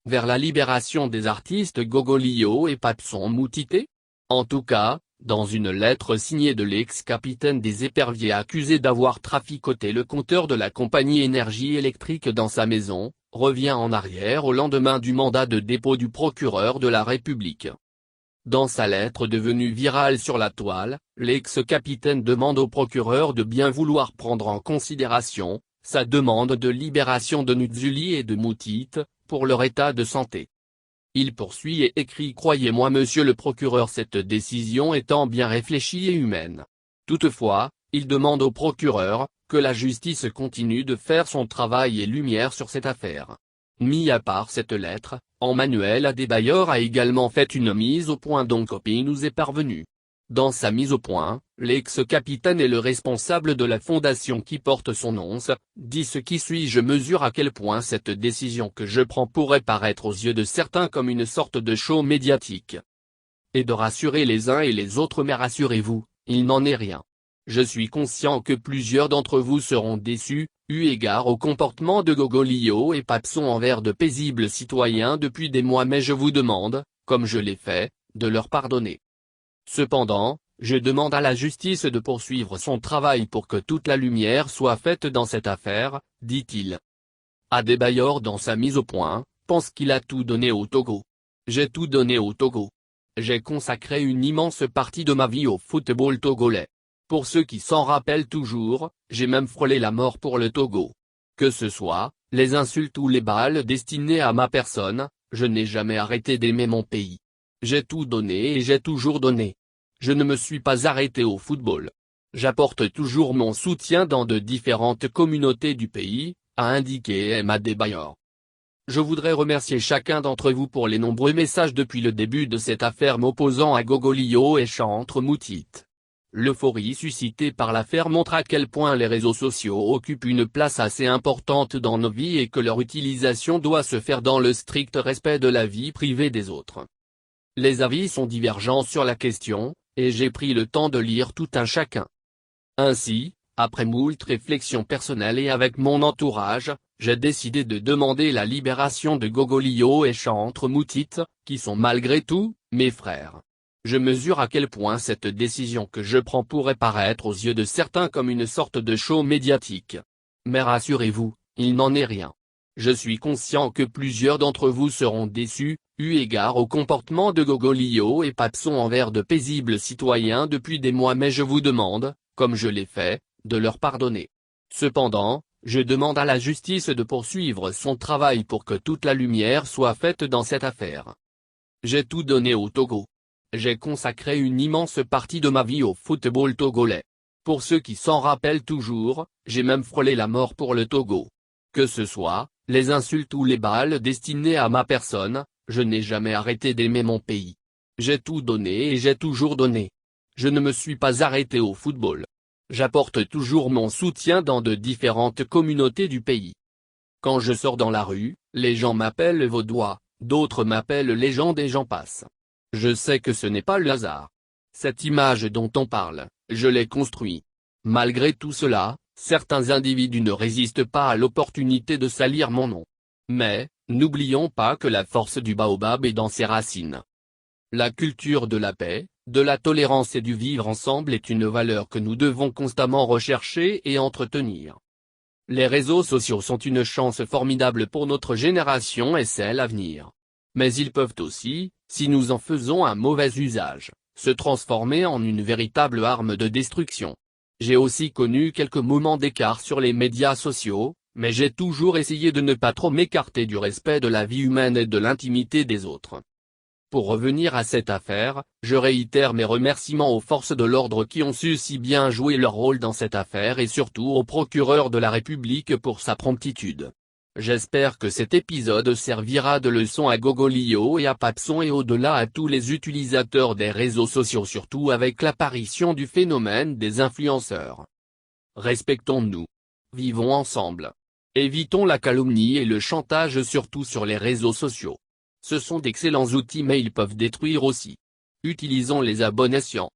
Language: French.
vers la libération des artistes Gogolio et Paxson Moutité? En tout cas, dans une lettre signée de l'ex-capitaine des éperviers accusé d'avoir traficoté le compteur de la compagnie Énergie électrique dans sa maison, revient en arrière au lendemain du mandat de dépôt du procureur de la République. Dans sa lettre devenue virale sur la toile, l'ex-capitaine demande au procureur de bien vouloir prendre en considération sa demande de libération de Nutzuli et de Moutite, pour leur état de santé. Il poursuit et écrit: Croyez-moi monsieur le procureur, cette décision étant bien réfléchie et humaine. Toutefois, il demande au procureur que la justice continue de faire son travail et lumière sur cette affaire. Mis à part cette lettre, Emmanuel Adebayor a également fait une mise au point dont copie nous est parvenue. Dans sa mise au point, l'ex-capitaine et le responsable de la fondation qui porte son nom dit ce qui suit: Je mesure à quel point cette décision que je prends pourrait paraître aux yeux de certains comme une sorte de show médiatique. Et de rassurer les uns et les autres, mais rassurez-vous, il n'en est rien. Je suis conscient que plusieurs d'entre vous seront déçus, eu égard au comportement de Gogolio et Paxson envers de paisibles citoyens depuis des mois, mais je vous demande, comme je l'ai fait, de leur pardonner. Cependant, je demande à la justice de poursuivre son travail pour que toute la lumière soit faite dans cette affaire, dit-il. Adebayor, dans sa mise au point, pense qu'il a tout donné au Togo. J'ai tout donné au Togo. J'ai consacré une immense partie de ma vie au football togolais. Pour ceux qui s'en rappellent toujours, j'ai même frôlé la mort pour le Togo. Que ce soit les insultes ou les balles destinées à ma personne, je n'ai jamais arrêté d'aimer mon pays. J'ai tout donné et j'ai toujours donné. Je ne me suis pas arrêté au football. J'apporte toujours mon soutien dans de différentes communautés du pays, a indiqué M. Adebayor. Je voudrais remercier chacun d'entre vous pour les nombreux messages depuis le début de cette affaire m'opposant à Gogolio et Chantre Moutite. L'euphorie suscitée par l'affaire montre à quel point les réseaux sociaux occupent une place assez importante dans nos vies et que leur utilisation doit se faire dans le strict respect de la vie privée des autres. Les avis sont divergents sur la question, et j'ai pris le temps de lire tout un chacun. Ainsi, après moult réflexions personnelles et avec mon entourage, j'ai décidé de demander la libération de Gogolio et Chantre Moutite, qui sont malgré tout, mes frères. Je mesure à quel point cette décision que je prends pourrait paraître aux yeux de certains comme une sorte de show médiatique. Mais rassurez-vous, il n'en est rien. Je suis conscient que plusieurs d'entre vous seront déçus, eu égard au comportement de Gogolio et Paxson envers de paisibles citoyens depuis des mois, mais je vous demande, comme je l'ai fait, de leur pardonner. Cependant, je demande à la justice de poursuivre son travail pour que toute la lumière soit faite dans cette affaire. J'ai tout donné au Togo. J'ai consacré une immense partie de ma vie au football togolais. Pour ceux qui s'en rappellent toujours, j'ai même frôlé la mort pour le Togo. Que ce soit les insultes ou les balles destinées à ma personne, je n'ai jamais arrêté d'aimer mon pays. J'ai tout donné et j'ai toujours donné. Je ne me suis pas arrêté au football. J'apporte toujours mon soutien dans de différentes communautés du pays. Quand je sors dans la rue, les gens m'appellent Vaudois, d'autres m'appellent Légende et j'en passe. Je sais que ce n'est pas le hasard. Cette image dont on parle, je l'ai construite. Malgré tout cela, certains individus ne résistent pas à l'opportunité de salir mon nom. Mais, n'oublions pas que la force du baobab est dans ses racines. La culture de la paix, de la tolérance et du vivre ensemble est une valeur que nous devons constamment rechercher et entretenir. Les réseaux sociaux sont une chance formidable pour notre génération et celle à venir. Mais ils peuvent aussi, si nous en faisons un mauvais usage, se transformer en une véritable arme de destruction. J'ai aussi connu quelques moments d'écart sur les médias sociaux, mais j'ai toujours essayé de ne pas trop m'écarter du respect de la vie humaine et de l'intimité des autres. Pour revenir à cette affaire, je réitère mes remerciements aux forces de l'ordre qui ont su si bien jouer leur rôle dans cette affaire et surtout au procureur de la République pour sa promptitude. J'espère que cet épisode servira de leçon à Gogolio et à Paxson et au-delà à tous les utilisateurs des réseaux sociaux, surtout avec l'apparition du phénomène des influenceurs. Respectons-nous. Vivons ensemble. Évitons la calomnie et le chantage, surtout sur les réseaux sociaux. Ce sont d'excellents outils mais ils peuvent détruire aussi. Utilisons-les à bon escient.